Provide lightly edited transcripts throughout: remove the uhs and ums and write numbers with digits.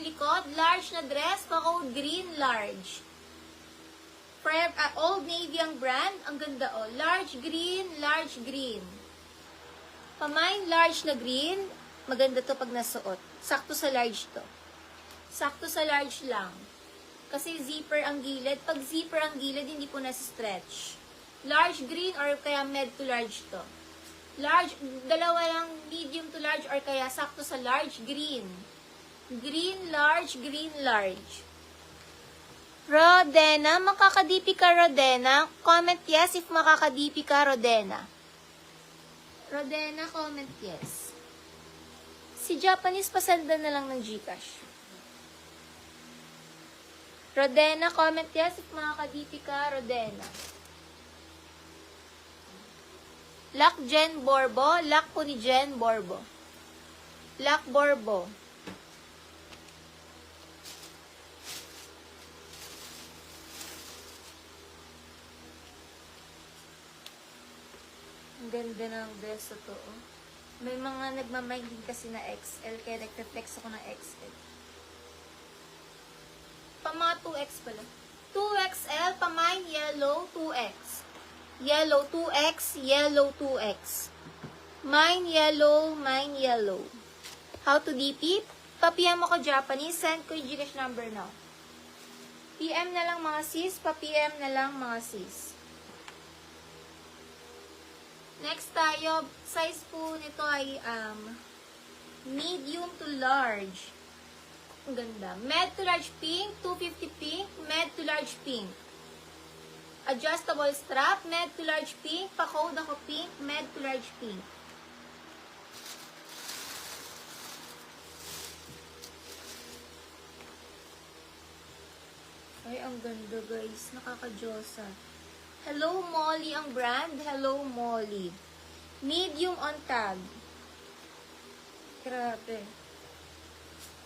likod, large na dress, pa-code green, large. Old Navy ang brand, ang ganda oh. Large green, large green. Pamine, large na green, maganda to pag nasuot. Sakto sa large to. Sakto sa large lang. Kasi zipper ang gilid. Pag zipper ang gilid, hindi po nasa-stretch. Large green or kaya med to large to. Large, dalawa lang medium to large or kaya sakto sa large, green. Green, large, green, large. Rodena, makakadipi ka, Rodena? Comment yes if makakadipi ka, Rodena. Rodena, comment yes. Si Japanese, pasenda na lang ng Gcash. Rodena, comment yes if makakadipi ka, Rodena. Lock Jen Borbo. Lock po ni Jen Borbo. Lock Borbo. Ang ganda ng dress to. May mga nagmamind din kasi na XL, kaya nagpe-flex ako ng XL. Mga 2X pala. 2XL, pamine, yellow, 2X. Yellow, 2X, yellow, 2X. Mine, yellow, mine, yellow. How to DP? Pa-PM ako Japanese, send ko yung Gcash number now. PM na lang mga sis, pa-PM na lang mga sis. Next tayo, size po nito ay medium to large. Ang ganda. Med to large pink, 250 pink, med to large pink. Adjustable strap, med to large pink, pa-code ako pink, med to large pink. Ay, ang ganda guys. Nakaka-Diyosa. Hello Molly ang brand. Hello Molly. Medium on tag. Grabe.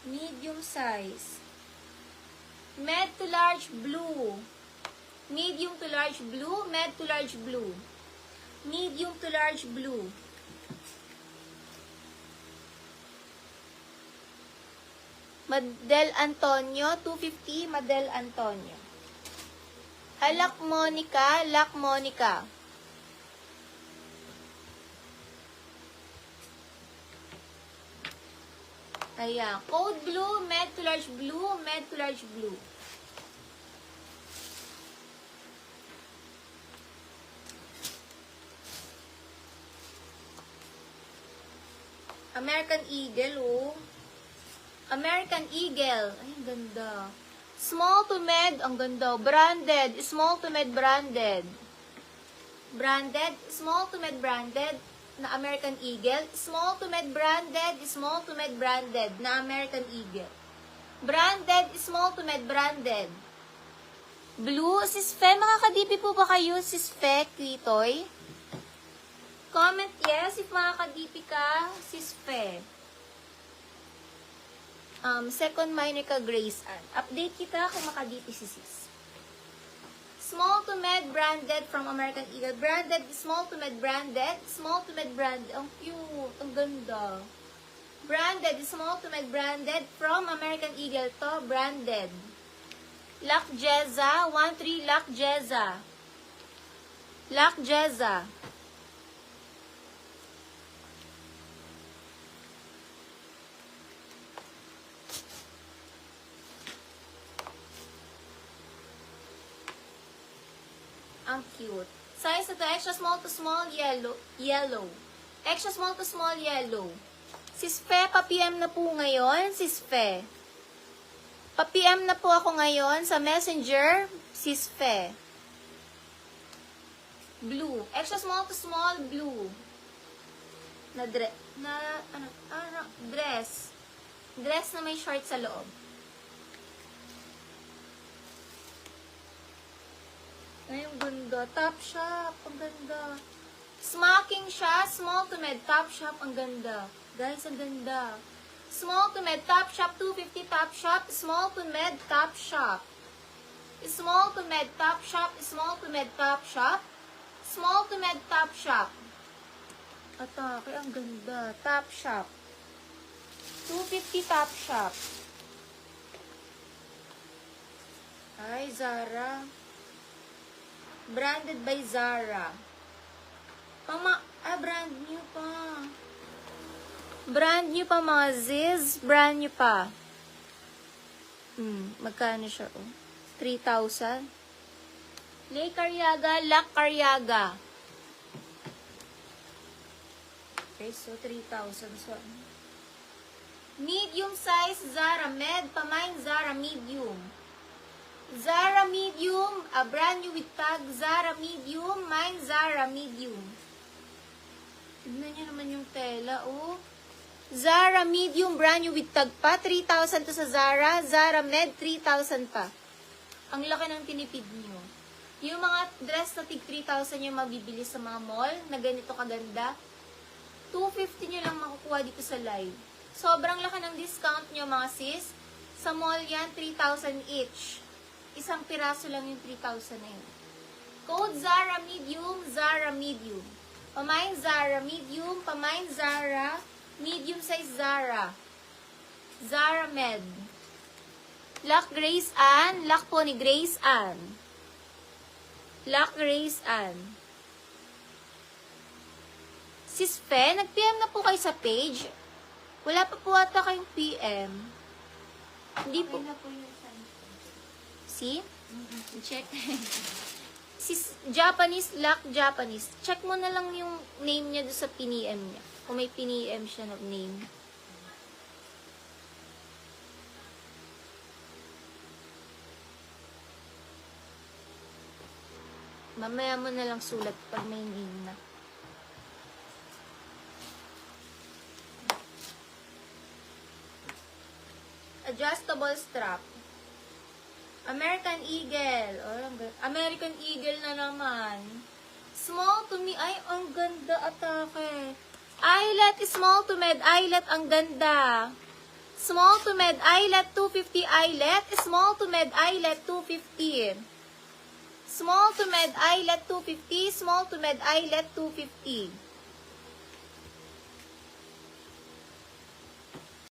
Medium size. Med to large blue. Medium to large blue. Med to large blue. Medium to large blue. Madel Antonio. 250. Madel Antonio. Halak Monica, Lak Monica. Ayan. Code blue, med to large blue, med to large blue. American Eagle, oh. American Eagle. Ay, ganda. Small to med, ang ganda. Branded, small to med branded. Branded, small to med branded na American Eagle. Small to med branded, small to med branded na American Eagle. Branded, small to med branded. Blue, Sis Fe, makakadipi po ba kayo, Sis Fe, Kwitoy? Comment yes if makakadipi ka, Sis Fe. Second minor ka, Grace Ann. Update kita kung makadipi si sis. Small to med branded from American Eagle. Branded, small to med branded. Small to med branded. Ang cute. Ang ganda. Branded, small to med branded from American Eagle to. Branded. Lock Jeza. 1-3 Lock Jeza. Lock Jeza. Ang cute. Size ito, extra small to small, yellow. Extra small to small, yellow. Sis Fe, pa-PM na po ngayon, Sis Fe. Pa-PM na po ako ngayon sa Messenger, Sis Fe. Blue. Extra small to small, blue. Dress. Dress na may short sa loob. Ay, ang ganda. Top shop. Ang ganda. Smocking siya. Small to med. Top shop. Ang ganda. Guys, ang ganda. Small to med. Top shop. 250 top shop. Small to med. Top shop. Small to med. Top shop. Small to med. Top shop. Small to med. Top shop. Atake. Ang ganda. Top shop. 250 top shop. by Zara. Branded by Zara. Brand new pa. Brand new pa mga Ziz. Brand new pa. Magkano siya, oh? 3,000. Lay Caryaga, Lac Caryaga. Okay, so 3,000. So, medium size, Zara Med. Pamain, Zara Medium. Zara Medium, a brand new with tag, Zara Medium, mine Zara Medium. Tignan nyo naman yung tela, oh. Zara Medium, brand new with tag pa, 3,000 to sa Zara. Zara Med, 3,000 pa. Ang laki ng tinipid nyo. Yung mga dress na tig 3,000 yung mabibili sa mga mall, na ganito kaganda, 250 nyo lang makukuha dito sa live. Sobrang laki ng discount nyo mga sis. Sa mall yan, 3,000 each. Isang piraso lang yung 3,000 na yun. Code Zara Medium, Zara Medium. Pamain Zara Medium, pamain Zara, medium size Zara. Zara Med. Lac Grace Ann, Lac po ni Grace Ann. Lac Grace Ann. Sis Fe, nag-PM na po kayo sa page. Wala pa po ata kayong PM. Hindi po. See? Check. Sis, Japanese, Lac Japanese. Check mo na lang yung name niya doon sa piniem niya. Kung may piniem siya ng name. Mamaya mo na lang sulat pag may name na. Adjustable strap. American Eagle. Oh, American Eagle na naman. Small to me. Ay, ang ganda atake. Eyelet, small to med. Eyelet, ang ganda. Small to med. Eyelet, 250. Eyelet, small to med. Eyelet, 250. Small to med. Eyelet, 250. Small to med. Eyelet, 250.